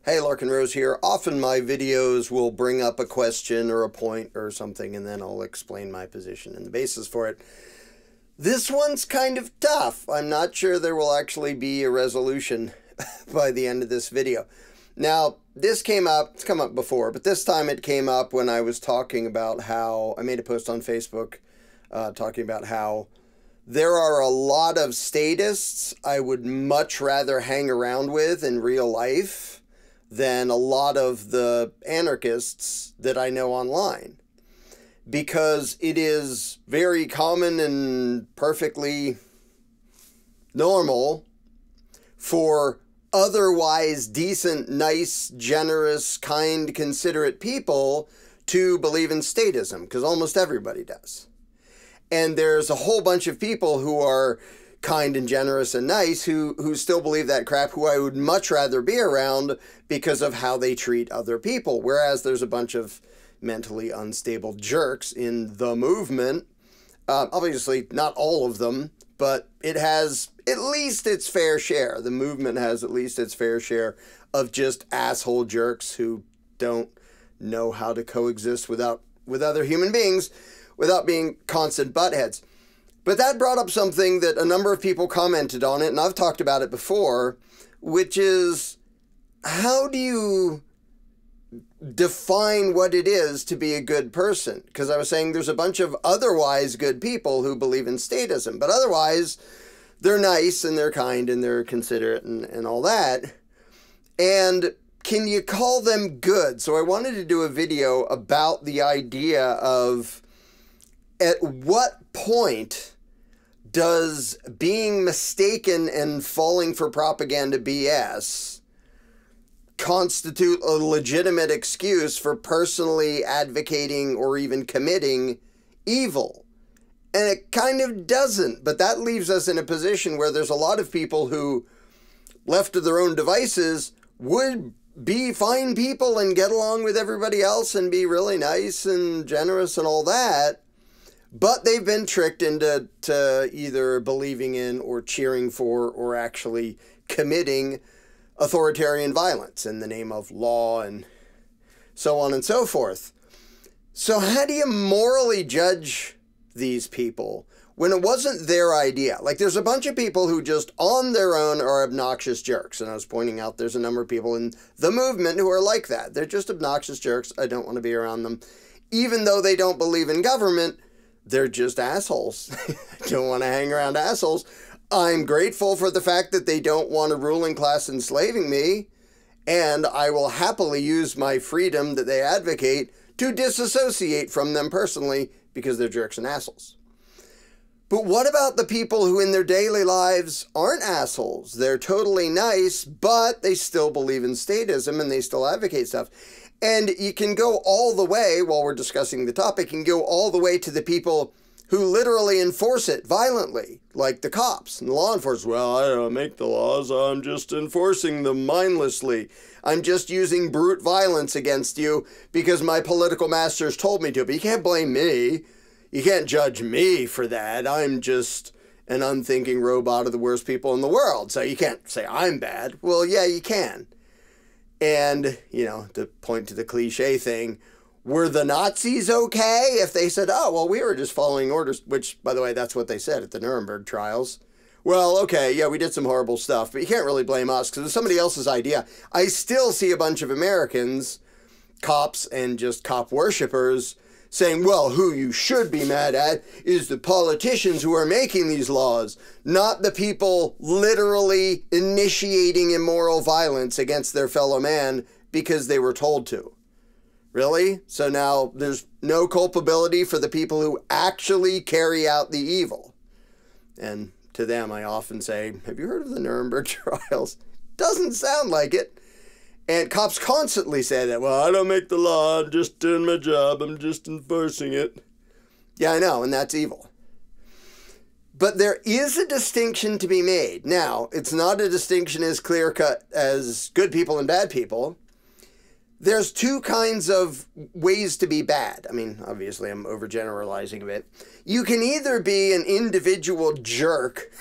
Hey, Larken Rose here. Often my videos will bring up a question or a point or something, and then I'll explain my position and the basis for it. This one's kind of tough. I'm not sure there will actually be a resolution by the end of this video. Now, this came up, it's come up before, but this time it came up when I was talking about how, I made a post on Facebook talking about how there are a lot of statists I would much rather hang around with in real life than a lot of the anarchists that I know online. Because it is very common and perfectly normal for otherwise decent, nice, generous, kind, considerate people to believe in statism, because almost everybody does. And there's a whole bunch of people who are kind and generous and nice who still believe that crap, who I would much rather be around because of how they treat other people. Whereas there's a bunch of mentally unstable jerks in the movement. Obviously, not all of them, but it has at least its fair share. The movement has at least its fair share of just asshole jerks who don't know how to coexist with other human beings without being constant buttheads. But that brought up something that a number of people commented on it, and I've talked about it before, which is, how do you define what it is to be a good person? Because I was saying there's a bunch of otherwise good people who believe in statism, but otherwise they're nice and they're kind and they're considerate and all that. And can you call them good? So I wanted to do a video about the idea of at what point does being mistaken and falling for propaganda BS constitute a legitimate excuse for personally advocating or even committing evil? And it kind of doesn't, but that leaves us in a position where there's a lot of people who, left to their own devices, would be fine people and get along with everybody else and be really nice and generous and all that. But they've been tricked into either believing in or cheering for or actually committing authoritarian violence in the name of law and so on and so forth. So how do you morally judge these people when it wasn't their idea? Like, there's a bunch of people who just on their own are obnoxious jerks. And I was pointing out there's a number of people in the movement who are like that. They're just obnoxious jerks. I don't want to be around them. Even though they don't believe in government, they're just assholes. I don't want to hang around assholes. I'm grateful for the fact that they don't want a ruling class enslaving me, and I will happily use my freedom that they advocate to disassociate from them personally because they're jerks and assholes. But what about the people who in their daily lives aren't assholes? They're totally nice, but they still believe in statism and they still advocate stuff. And you can go all the way, while we're discussing the topic, you can go all the way to the people who literally enforce it violently, like the cops and the law enforcement. Well, I don't make the laws, I'm just enforcing them mindlessly. I'm just using brute violence against you because my political masters told me to. But you can't blame me. You can't judge me for that. I'm just an unthinking robot of the worst people in the world. So you can't say I'm bad. Well, yeah, you can. And, you know, to point to the cliche thing, were the Nazis okay if they said, oh, well, we were just following orders, which, by the way, that's what they said at the Nuremberg trials. Well, okay, yeah, we did some horrible stuff, but you can't really blame us because it's somebody else's idea. I still see a bunch of Americans, cops and just cop worshippers, saying, well, who you should be mad at is the politicians who are making these laws, not the people literally initiating immoral violence against their fellow man because they were told to. Really? So now there's no culpability for the people who actually carry out the evil. And to them, I often say, have you heard of the Nuremberg trials? Doesn't sound like it. And cops constantly say that, well, I don't make the law, I'm just doing my job, I'm just enforcing it. Yeah, I know, and that's evil. But there is a distinction to be made. Now, it's not a distinction as clear-cut as good people and bad people. There's two kinds of ways to be bad. I mean, obviously, I'm overgeneralizing a bit. You can either be an individual jerk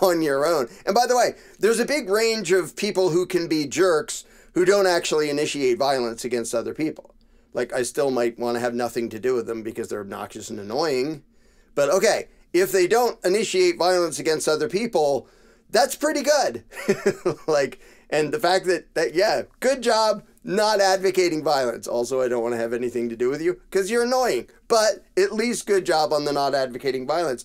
on your own. And by the way, there's a big range of people who can be jerks who don't actually initiate violence against other people. Like, I still might want to have nothing to do with them because they're obnoxious and annoying. But okay, if they don't initiate violence against other people, that's pretty good. Like, and the fact that, yeah, good job not advocating violence. Also, I don't want to have anything to do with you because you're annoying. But at least good job on the not advocating violence.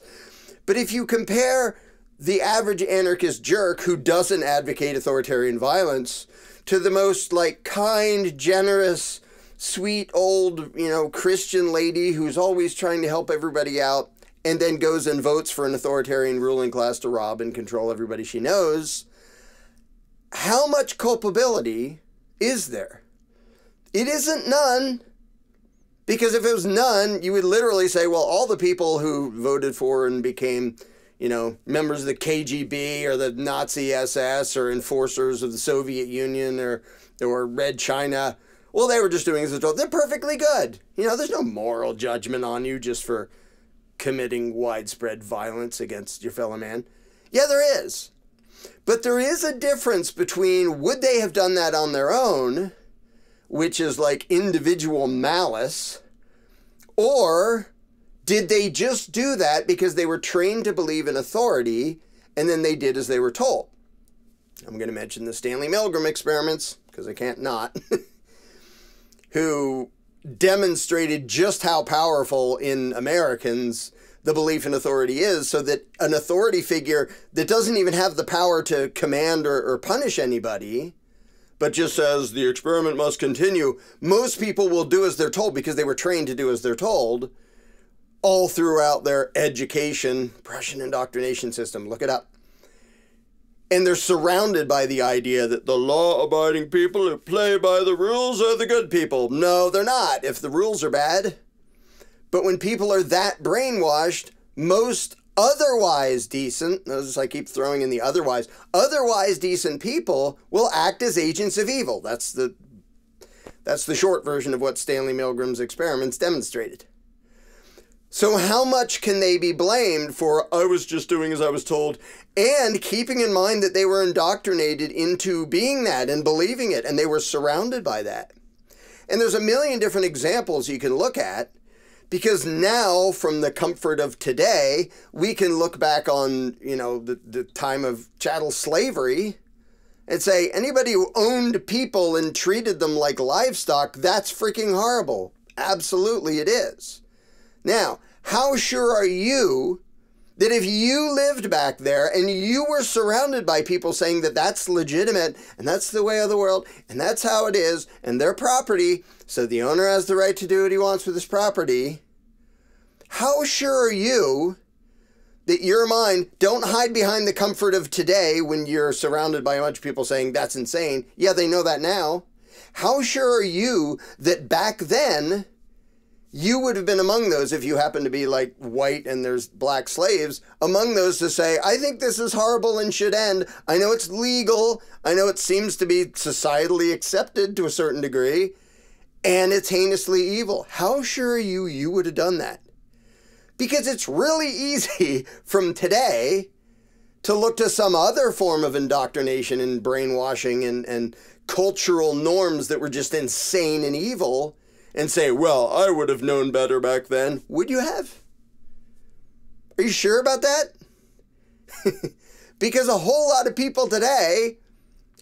But if you compare the average anarchist jerk who doesn't advocate authoritarian violence to the most, like, kind, generous, sweet old, Christian lady who's always trying to help everybody out and then goes and votes for an authoritarian ruling class to rob and control everybody she knows, how much culpability is there? It isn't none. Because if it was none, you would literally say, well, all the people who voted for and became, members of the KGB or the Nazi SS or enforcers of the Soviet Union or Red China, well, they were just doing as they're told. They're perfectly good. There's no moral judgment on you just for committing widespread violence against your fellow man. Yeah, there is. But there is a difference between would they have done that on their own, which is like individual malice, or did they just do that because they were trained to believe in authority and then they did as they were told? I'm going to mention the Stanley Milgram experiments because I can't not, who demonstrated just how powerful in Americans the belief in authority is, so that an authority figure that doesn't even have the power to command or punish anybody, but just says the experiment must continue, most people will do as they're told because they were trained to do as they're told all throughout their education, Prussian indoctrination system. Look it up. And they're surrounded by the idea that the law-abiding people who play by the rules are the good people. No, they're not, if the rules are bad. But when people are that brainwashed, most otherwise decent, notice I keep throwing in the otherwise decent people will act as agents of evil. That's the short version of what Stanley Milgram's experiments demonstrated. So how much can they be blamed for, I was just doing as I was told, and keeping in mind that they were indoctrinated into being that and believing it, and they were surrounded by that? And there's a million different examples you can look at, because now, from the comfort of today, we can look back on, the time of chattel slavery and say, anybody who owned people and treated them like livestock, that's freaking horrible. Absolutely it is. Now, how sure are you that if you lived back there and you were surrounded by people saying that that's legitimate and that's the way of the world and that's how it is and their property, so the owner has the right to do what he wants with his property, how sure are you that your mind, don't hide behind the comfort of today when you're surrounded by a bunch of people saying that's insane. Yeah, they know that now. How sure are you that back then you would have been among those, if you happen to be like white and there's black slaves, among those to say, I think this is horrible and should end. I know it's legal. I know it seems to be societally accepted to a certain degree, and it's heinously evil. How sure are you would have done that? Because it's really easy from today to look to some other form of indoctrination and brainwashing and cultural norms that were just insane and evil and say, well, I would have known better back then. Would you have? Are you sure about that? Because a whole lot of people today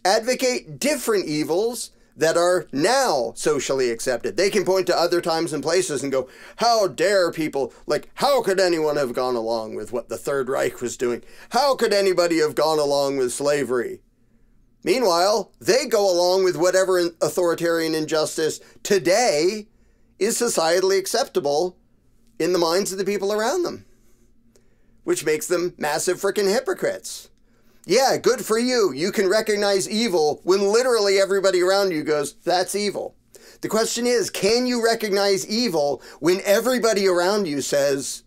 advocate different evils that are now socially accepted. They can point to other times and places and go, how dare people, like, how could anyone have gone along with what the Third Reich was doing? How could anybody have gone along with slavery? Meanwhile, they go along with whatever authoritarian injustice today is societally acceptable in the minds of the people around them, which makes them massive frickin' hypocrites. Yeah, good for you. You can recognize evil when literally everybody around you goes, that's evil. The question is, can you recognize evil when everybody around you says,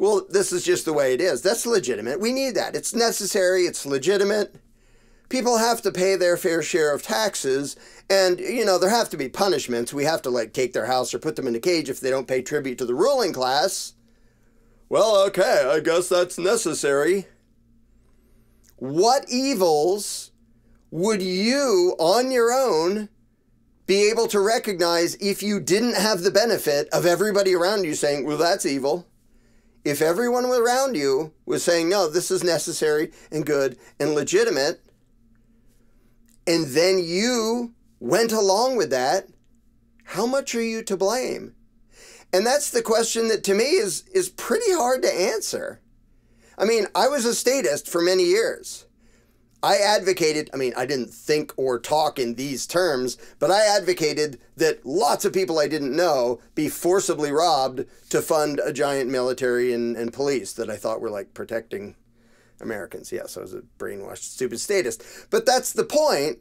well, this is just the way it is? That's legitimate. We need that. It's necessary. It's legitimate. People have to pay their fair share of taxes, and, there have to be punishments. We have to, take their house or put them in a cage if they don't pay tribute to the ruling class. Well, okay, I guess that's necessary. what evils would you, on your own, be able to recognize if you didn't have the benefit of everybody around you saying, well, that's evil? If everyone around you was saying, no, this is necessary and good and legitimate, and then you went along with that, how much are you to blame? And that's the question that to me is pretty hard to answer. I mean, I was a statist for many years. I advocated, I mean, I didn't think or talk in these terms, but I advocated that lots of people I didn't know be forcibly robbed to fund a giant military and police that I thought were like protecting Americans. Yes, I was a brainwashed, stupid statist. But that's the point.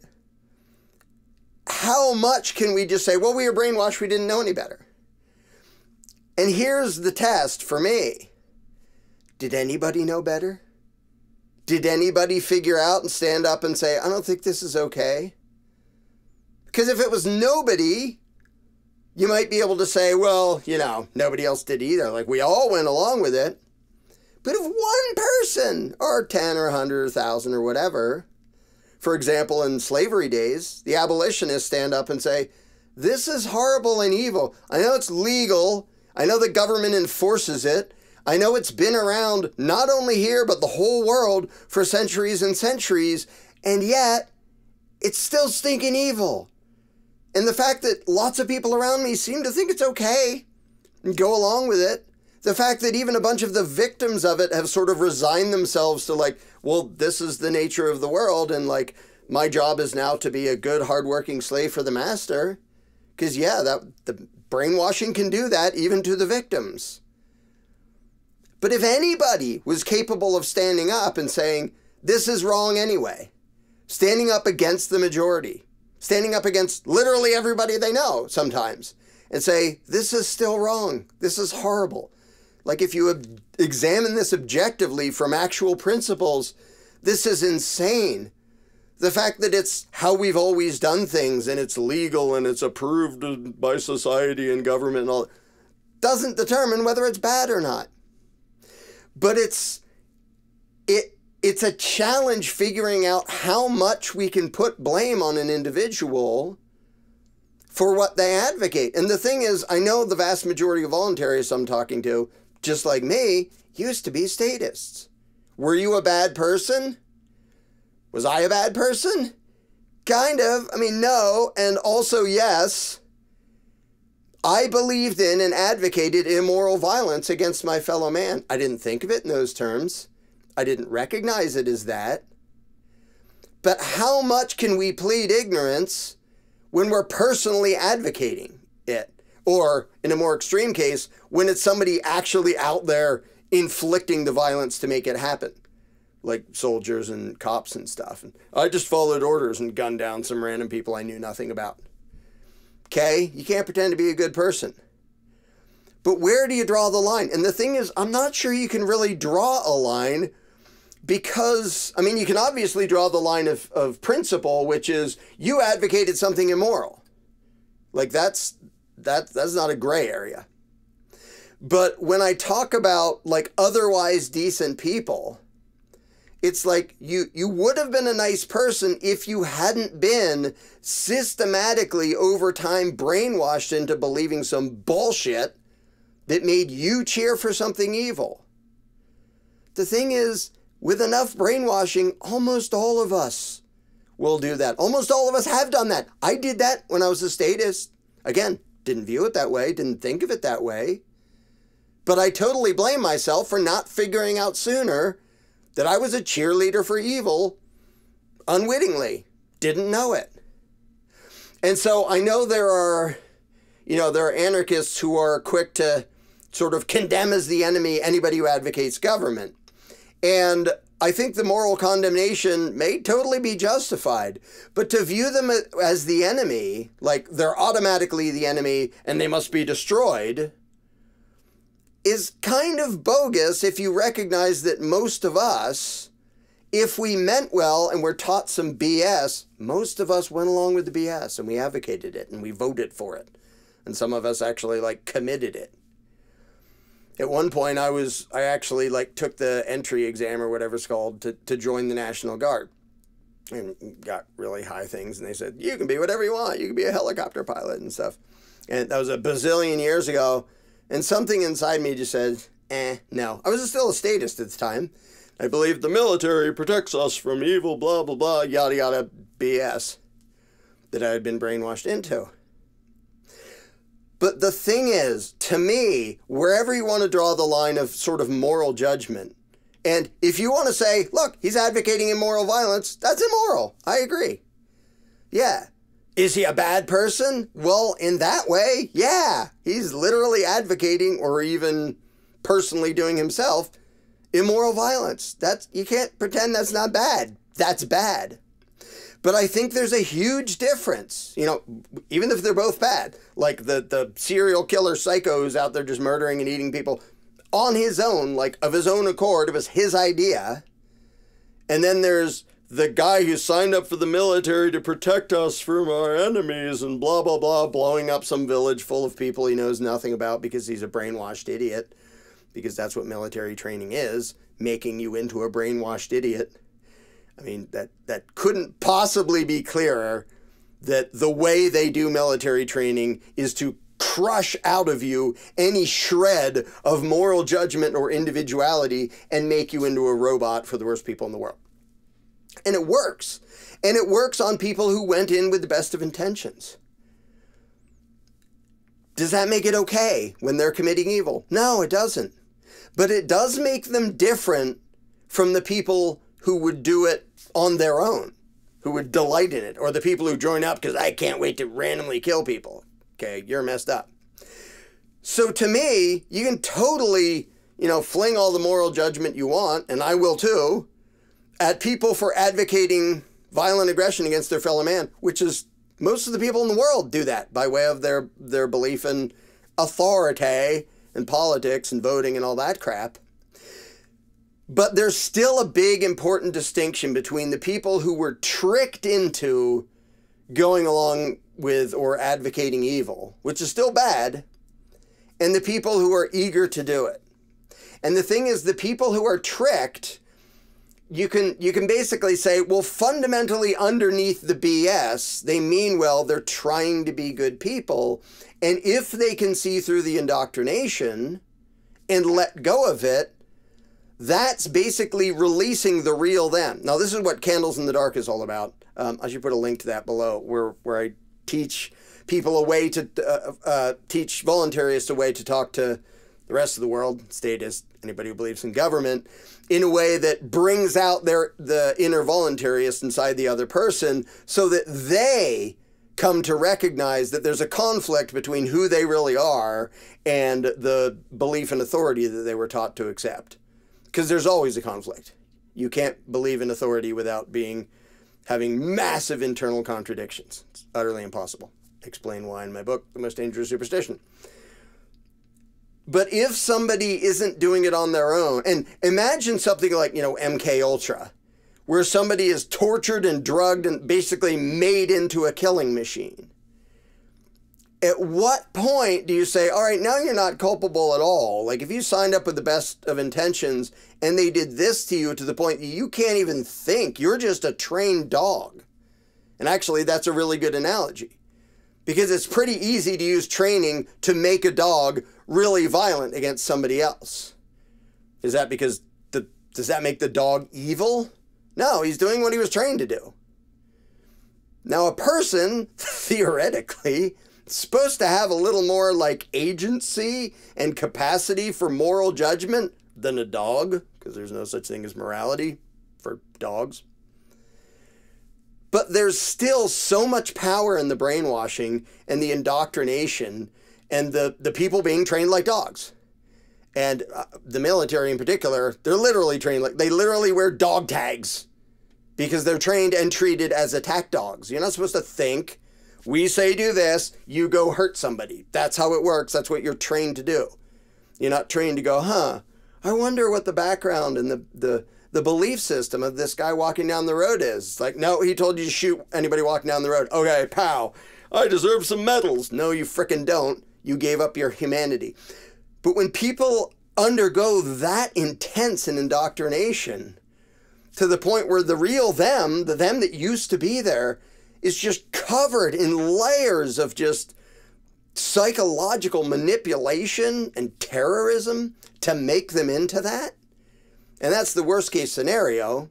How much can we just say, well, we were brainwashed, we didn't know any better? And here's the test for me. Did anybody know better? Did anybody figure out and stand up and say, I don't think this is okay? Because if it was nobody, you might be able to say, well, you know, nobody else did either. Like, we all went along with it. But if one person, or 10 or 100 or 1,000 or whatever, for example, in slavery days, the abolitionists stand up and say, this is horrible and evil. I know it's legal. I know the government enforces it. I know it's been around not only here, but the whole world for centuries and centuries, and yet it's still stinking evil. And the fact that lots of people around me seem to think it's okay and go along with it, the fact that even a bunch of the victims of it have sort of resigned themselves to like, well, this is the nature of the world, and like, my job is now to be a good, hardworking slave for the master. Because yeah, the brainwashing can do that even to the victims. But if anybody was capable of standing up and saying, this is wrong anyway, standing up against the majority, standing up against literally everybody they know sometimes, and say, this is still wrong, this is horrible. Like if you examine this objectively from actual principles, this is insane. The fact that it's how we've always done things and it's legal and it's approved by society and government and all, doesn't determine whether it's bad or not. But it's a challenge figuring out how much we can put blame on an individual for what they advocate. And the thing is, I know the vast majority of voluntarists I'm talking to, just like me, used to be statists. Were you a bad person? Was I a bad person? Kind of. I mean, no. And also, yes. I believed in and advocated immoral violence against my fellow man. I didn't think of it in those terms. I didn't recognize it as that. But how much can we plead ignorance when we're personally advocating it? Or, in a more extreme case, when it's somebody actually out there inflicting the violence to make it happen. Like soldiers and cops and stuff. And I just followed orders and gunned down some random people I knew nothing about. Okay? You can't pretend to be a good person. But where do you draw the line? And the thing is, I'm not sure you can really draw a line because, I mean, you can obviously draw the line of principle, which is you advocated something immoral. Like that's not a gray area. But when I talk about like otherwise decent people, it's like you would have been a nice person if you hadn't been systematically over time brainwashed into believing some bullshit that made you cheer for something evil. The thing is, with enough brainwashing, almost all of us will do that. Almost all of us have done that. I did that when I was a statist. Again, didn't view it that way, didn't think of it that way. But I totally blame myself for not figuring out sooner that I was a cheerleader for evil unwittingly. Didn't know it. And so I know there are anarchists who are quick to sort of condemn as the enemy anybody who advocates government. And I think the moral condemnation may totally be justified. But to view them as the enemy, like they're automatically the enemy and they must be destroyed, is kind of bogus if you recognize that most of us, if we meant well and were taught some BS, most of us went along with the BS and we advocated it and we voted for it. And some of us actually like committed it. At one point, I actually like took the entry exam or whatever it's called to join the National Guard, and got really high things. And they said, you can be whatever you want. You can be a helicopter pilot and stuff. And that was a bazillion years ago. And something inside me just said, no. I was still a statist at the time. I believed the military protects us from evil, blah, blah, blah, yada, yada, BS that I had been brainwashed into. But the thing is, to me, wherever you want to draw the line of sort of moral judgment, and if you want to say, look, he's advocating immoral violence, that's immoral. I agree. Yeah. Is he a bad person? Well, in that way, yeah. He's literally advocating, or even personally doing himself, immoral violence. You can't pretend that's not bad. That's bad. But I think there's a huge difference, you know, even if they're both bad, like the serial killer psycho who's out there just murdering and eating people on his own, like of his own accord, it was his idea. And then there's the guy who signed up for the military to protect us from our enemies and blah, blah, blah, blowing up some village full of people he knows nothing about because he's a brainwashed idiot, because that's what military training is, making you into a brainwashed idiot. I mean, that couldn't possibly be clearer, that the way they do military training is to crush out of you any shred of moral judgment or individuality and make you into a robot for the worst people in the world. And it works. And it works on people who went in with the best of intentions. Does that make it okay when they're committing evil? No, it doesn't. But it does make them different from the people who would do it on their own, who would delight in it, or the people who join up because I can't wait to randomly kill people. Okay, you're messed up. So to me, you can totally, you know, fling all the moral judgment you want, and I will too, at people for advocating violent aggression against their fellow man, which is most of the people in the world do that by way of their belief in authority and politics and voting and all that crap. But there's still a big important distinction between the people who were tricked into going along with or advocating evil, which is still bad, and the people who are eager to do it. And the thing is, the people who are tricked, you can basically say, well, fundamentally underneath the BS, they mean well, they're trying to be good people. And if they can see through the indoctrination and let go of it, that's basically releasing the real them. Now, this is what Candles in the Dark is all about. I should put a link to that below, where I teach people a way to teach voluntarists a way to talk to the rest of the world, statists, anybody who believes in government, in a way that brings out the inner voluntarist inside the other person, so that they come to recognize that there's a conflict between who they really are and the belief in authority that they were taught to accept. Because there's always a conflict. You can't believe in authority without having massive internal contradictions. It's utterly impossible. Explain why in my book, The Most Dangerous Superstition. But if somebody isn't doing it on their own, and imagine something like, you know, MK Ultra, where somebody is tortured and drugged and basically made into a killing machine. At what point do you say, all right, now you're not culpable at all? Like, if you signed up with the best of intentions and they did this to you to the point that you can't even think, you're just a trained dog. And actually, that's a really good analogy, because it's pretty easy to use training to make a dog really violent against somebody else. Is that because does that make the dog evil? No, he's doing what he was trained to do. Now, a person, theoretically, supposed to have a little more like agency and capacity for moral judgment than a dog, because there's no such thing as morality for dogs. But there's still so much power in the brainwashing and the indoctrination and the people being trained like dogs. And the military in particular, they're literally trained like, they literally wear dog tags because they're trained and treated as attack dogs. You're not supposed to think. We say do this, you go hurt somebody. That's how it works. That's what you're trained to do. You're not trained to go, I wonder what the background and the belief system of this guy walking down the road is. It's like, no, he told you to shoot anybody walking down the road. Okay, pow. I deserve some medals. No, you frickin' don't. You gave up your humanity. But when people undergo that intense an indoctrination to the point where the real them, the them that used to be there, is just covered in layers of just psychological manipulation and terrorism to make them into that. And that's the worst case scenario.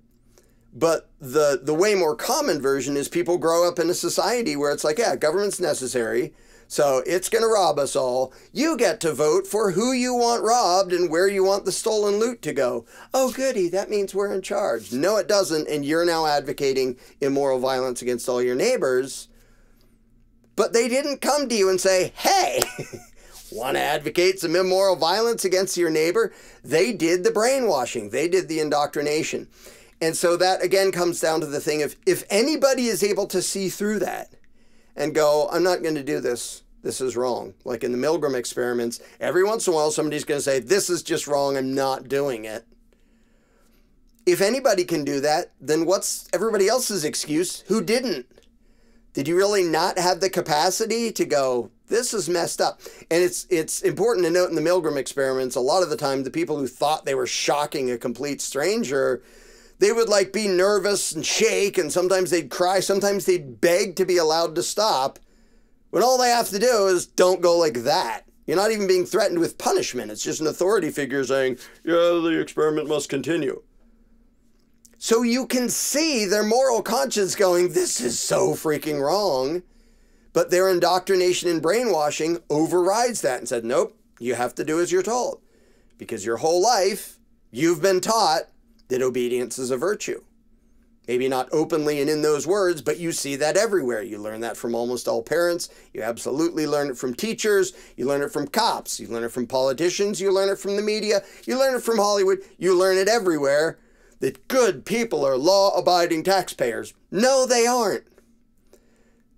But the way more common version is people grow up in a society where it's like, yeah, government's necessary, so it's going to rob us all. You get to vote for who you want robbed and where you want the stolen loot to go. Oh, goody, that means we're in charge. No, it doesn't, and you're now advocating immoral violence against all your neighbors. But they didn't come to you and say, hey, want to advocate some immoral violence against your neighbor? They did the brainwashing. They did the indoctrination. And so that, again, comes down to the thing of if anybody is able to see through that and go, I'm not going to do this. This is wrong. Like in the Milgram experiments, every once in a while, somebody's going to say, this is just wrong. I'm not doing it. If anybody can do that, then what's everybody else's excuse who didn't? Did you really not have the capacity to go, this is messed up? And it's important to note in the Milgram experiments, a lot of the time, the people who thought they were shocking a complete stranger, they would like be nervous and shake, and sometimes they'd cry, sometimes they'd beg to be allowed to stop, when all they have to do is don't go like that. You're not even being threatened with punishment. It's just an authority figure saying, yeah, the experiment must continue. So you can see their moral conscience going, this is so freaking wrong. But their indoctrination and brainwashing overrides that and said, nope, you have to do as you're told. Because your whole life, you've been taught that obedience is a virtue. Maybe not openly and in those words, but you see that everywhere. You learn that from almost all parents. You absolutely learn it from teachers. You learn it from cops. You learn it from politicians. You learn it from the media. You learn it from Hollywood. You learn it everywhere that good people are law-abiding taxpayers. No, they aren't.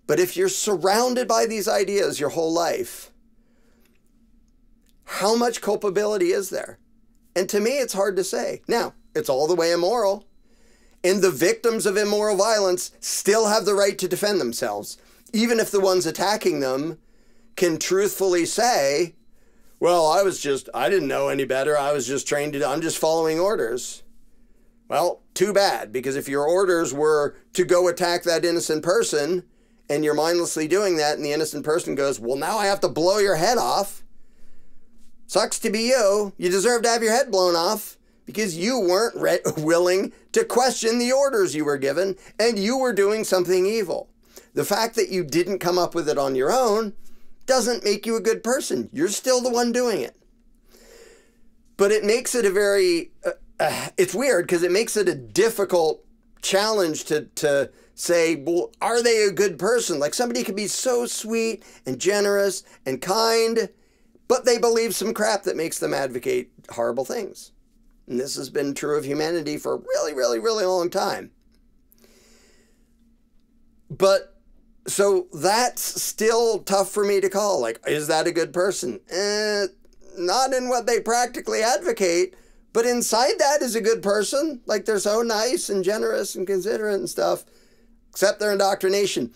But if you're surrounded by these ideas your whole life, how much culpability is there? And to me, it's hard to say. Now, it's all the way immoral. And the victims of immoral violence still have the right to defend themselves, even if the ones attacking them can truthfully say, well, I didn't know any better. I was just trained I'm just following orders. Well, too bad, because if your orders were to go attack that innocent person and you're mindlessly doing that and the innocent person goes, well, now I have to blow your head off. Sucks to be you. You deserve to have your head blown off because you weren't willing to question the orders you were given and you were doing something evil. The fact that you didn't come up with it on your own doesn't make you a good person. You're still the one doing it. But it makes it a very... it's weird because it makes it a difficult challenge to say, well, are they a good person? Like somebody could be so sweet and generous and kind, but they believe some crap that makes them advocate horrible things. And this has been true of humanity for a really, really, really long time. But so that's still tough for me to call. Like, is that a good person? Not in what they practically advocate. But inside that is a good person. Like they're so nice and generous and considerate and stuff, except their indoctrination.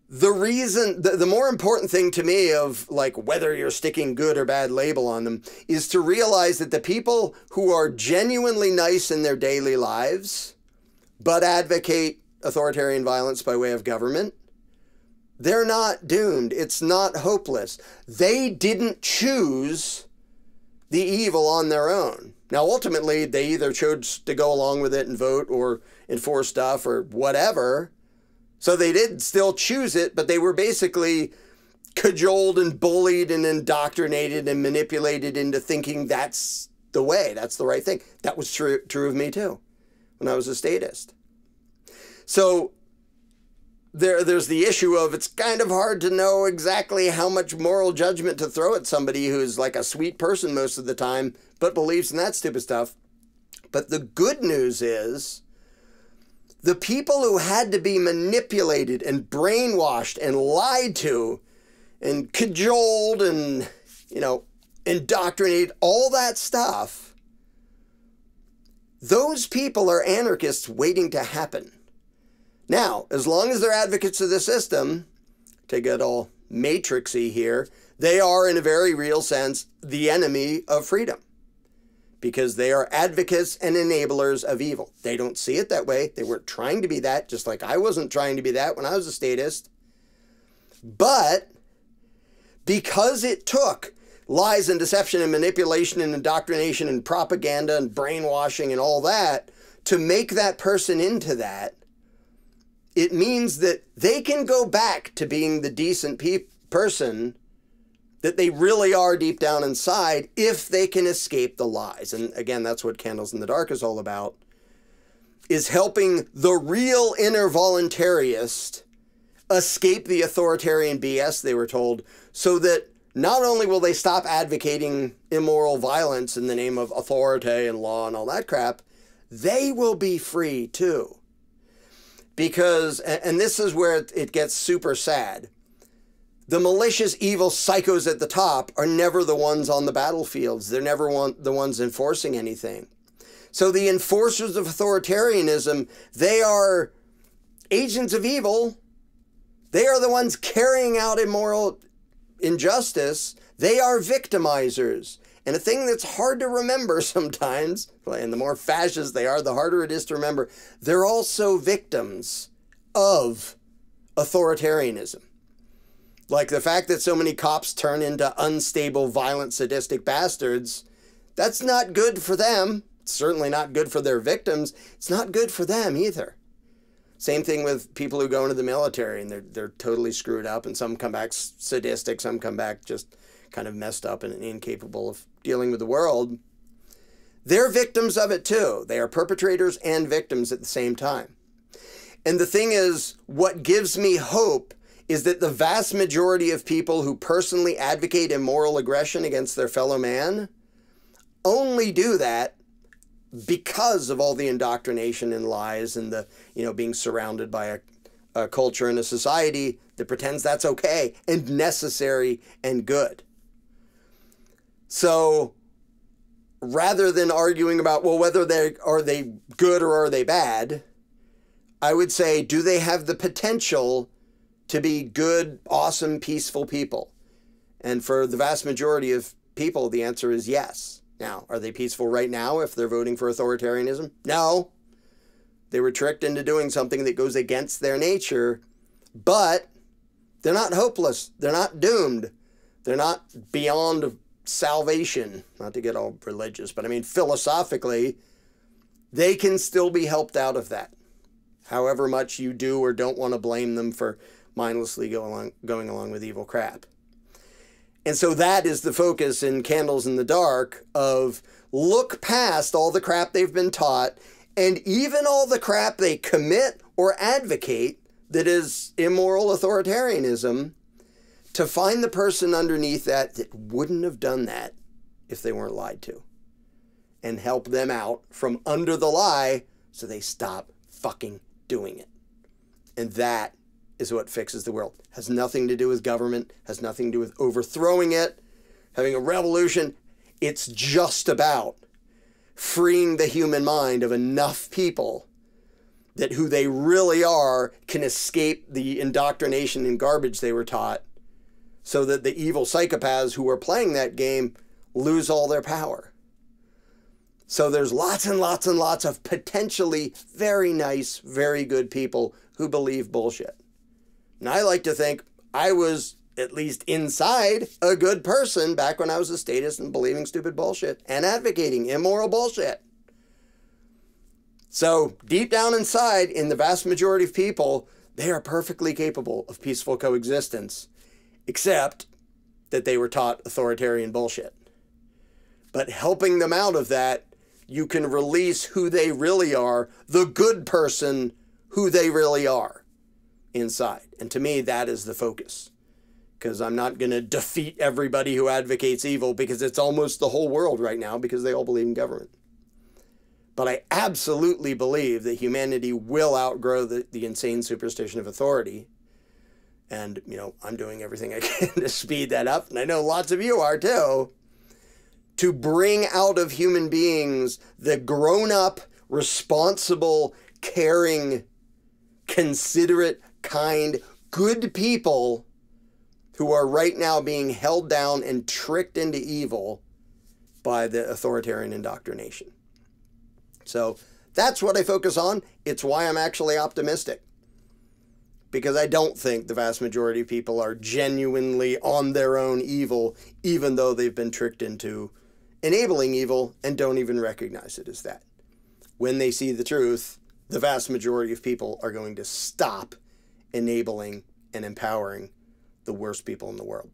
The reason, the more important thing to me of like whether you're sticking good or bad label on them is to realize that the people who are genuinely nice in their daily lives, but advocate authoritarian violence by way of government, they're not doomed. It's not hopeless. They didn't choose the evil on their own. Now, ultimately, they either chose to go along with it and vote or enforce stuff or whatever. So they did still choose it, but they were basically cajoled and bullied and indoctrinated and manipulated into thinking that's the way, that's the right thing. That was true of me too, when I was a statist. So there's the issue of it's kind of hard to know exactly how much moral judgment to throw at somebody who's like a sweet person most of the time, but believes in that stupid stuff. But the good news is the people who had to be manipulated and brainwashed and lied to and cajoled and, indoctrinated, all that stuff, those people are anarchists waiting to happen. Now, as long as they're advocates of the system, to get all matrixy here, they are in a very real sense the enemy of freedom. because they are advocates and enablers of evil. They don't see it that way. They weren't trying to be that, just like I wasn't trying to be that when I was a statist. But because it took lies and deception and manipulation and indoctrination and propaganda and brainwashing and all that to make that person into that, it means that they can go back to being the decent person that they really are deep down inside if they can escape the lies. And again, that's what Candles in the Dark is all about, is helping the real inner voluntarist escape the authoritarian BS they were told, so that not only will they stop advocating immoral violence in the name of authority and law and all that crap, they will be free too. Because, and this is where it gets super sad, the malicious, evil psychos at the top are never the ones on the battlefields. They're never the ones enforcing anything. So the enforcers of authoritarianism, they are agents of evil. They are the ones carrying out immoral injustice. They are victimizers. And a thing that's hard to remember sometimes, and the more fascist they are, the harder it is to remember, they're also victims of authoritarianism. Like the fact that so many cops turn into unstable, violent, sadistic bastards, that's not good for them. It's certainly not good for their victims. It's not good for them either. Same thing with people who go into the military and they're totally screwed up, and some come back sadistic, some come back just kind of messed up and incapable of dealing with the world. They're victims of it too. They are perpetrators and victims at the same time. And the thing is, what gives me hope is that the vast majority of people who personally advocate immoral aggression against their fellow man only do that because of all the indoctrination and lies and the, being surrounded by a culture and a society that pretends that's okay and necessary and good. So rather than arguing about, well, whether are they good or are they bad, I would say, do they have the potential to be good, awesome, peaceful people? And for the vast majority of people, the answer is yes. Now, are they peaceful right now if they're voting for authoritarianism? No. They were tricked into doing something that goes against their nature, but they're not hopeless. They're not doomed. They're not beyond salvation. Not to get all religious, but I mean, philosophically, they can still be helped out of that. However much you do or don't want to blame them for mindlessly going along with evil crap. And so that is the focus in Candles in the Dark of look past all the crap they've been taught and even all the crap they commit or advocate that is immoral authoritarianism, to find the person underneath that wouldn't have done that if they weren't lied to, and help them out from under the lie so they stop fucking doing it. And that is what fixes the world. Has nothing to do with government, has nothing to do with overthrowing it, having a revolution. It's just about freeing the human mind of enough people that who they really are can escape the indoctrination and garbage they were taught, so that the evil psychopaths who are playing that game lose all their power. So there's lots and lots and lots of potentially very nice, very good people who believe bullshit. And I like to think I was, at least inside, a good person back when I was a statist and believing stupid bullshit and advocating immoral bullshit. So deep down inside, in the vast majority of people, they are perfectly capable of peaceful coexistence, except that they were taught authoritarian bullshit. But helping them out of that, you can release who they really are, the good person who they really are inside. And to me, that is the focus. Because I'm not going to defeat everybody who advocates evil, because it's almost the whole world right now, because they all believe in government. But I absolutely believe that humanity will outgrow the insane superstition of authority. And, I'm doing everything I can to speed that up. And I know lots of you are too. To bring out of human beings the grown-up, responsible, caring, considerate, kind, good people who are right now being held down and tricked into evil by the authoritarian indoctrination. So that's what I focus on. It's why I'm actually optimistic. Because I don't think the vast majority of people are genuinely on their own evil, even though they've been tricked into enabling evil and don't even recognize it as that. When they see the truth, the vast majority of people are going to stop enabling and empowering the worst people in the world.